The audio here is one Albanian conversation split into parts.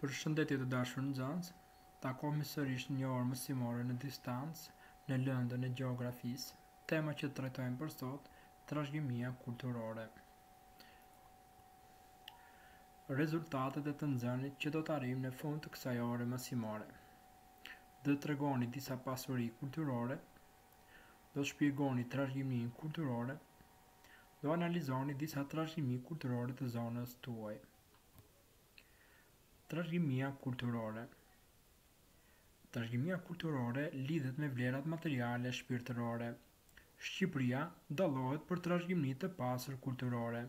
Përshëndetje të dashur nxënës, takohemi sërish një orë mësimore në distancë në lëndën e gjeografisë. Tema që trajtojmë për sot, trashëgimia kulturore. Rezultatet e të nxënit që do të arrijmë në fund të kësaj ore mësimore. Do të tregoni disa pasuri kulturore, do të shpjegoni trashëgiminë kulturore, do analizoni disa trashëgimi kulturore të zonës tuaj. Trashëgimia kulturore. Trashëgimia kulturore lidhet me vlerat materiale shpirtërore. Shqipëria dallohet për trashëgimi të pasur kulturore.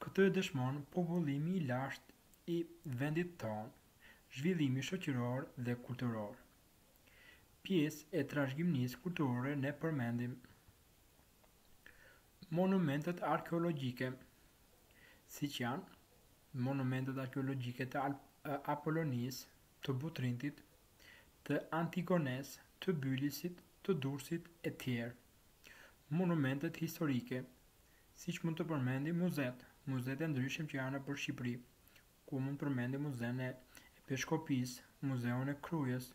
Këtë e dëshmon popullimi i lashtë i vendit tonë, zhvillimi shoqëror dhe kulturor. Pjesë e trashëgimisë kulturore ne përmendim monumentet arkeologjike, siç janë monumentet arkeologjike të Apolonisë, të Butrintit, të Antigones, të Bylisit, të Durrësit e tjerë. Monumentet historike, siç mund të përmendim muzeet e ndryshëm që janë nëpër Shqipëri, ku mund të përmendim muzeun e Peshkopisë, muzeun e Krujës,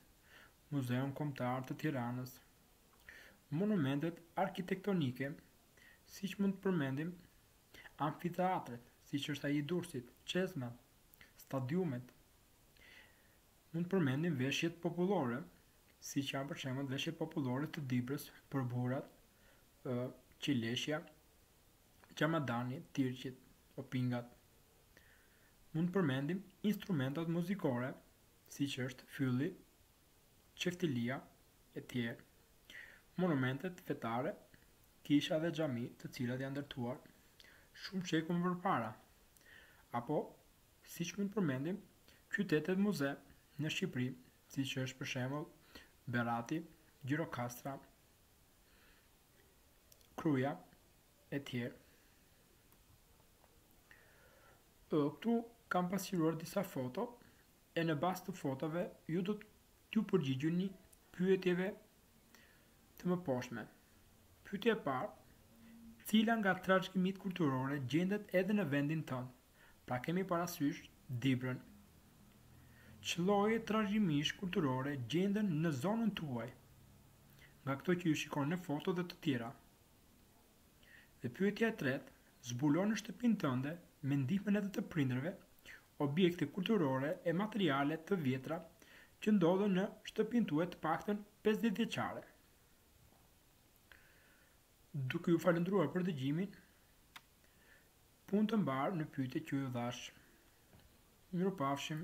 muzeun kombëtar të Tiranës. Monumentet arkitektonike, siç mund të përmendim amfiteatret, siç është ai i Durrësit, çezmat, stadiumet. Mund të përmendim veshjet popullore, siç janë për shembull veshjet popullore të Dibrës për burrat, qileshja, xhamadani, tirqit, opingat. Mund të përmendim instrumentat muzikore, siç është fylli, çeftilia e tjerë. Monumentet fetare, kisha dhe xhami, të cilat janë ndërtuar shumë shekuj më përpara. Apo, siç mund të përmendim, qytetet muze në Shqipëri, siç është për shembull Berati, Gjirokastra, Kruja e tjerë. Këtu kam pasqyruar disa foto e në bazë të fotove ju do t'ju përgjigjeni pyetjeve të mëposhtme. Pyetja e parë, cila nga trashëgimitë kulturore gjendet edhe në vendin tënd? Pra kemi parasysh Dibrën. Ç'lloje trashëgimish kulturore gjenden në zonën tuaj? Nga këto që ju shikoni në foto dhe të tjera. Dhe pyetja e tretë, zbulon në shtëpinë tënde me ndihmën edhe të prindërve objekte kulturore e materiale të vjetra që ndodhen në shtëpinë tuaj të paktën 50 vjeçare. Duke ju falendruar për dëgjimin, punë të mbarë në pyetjet që ju dhash. Mirupafshim.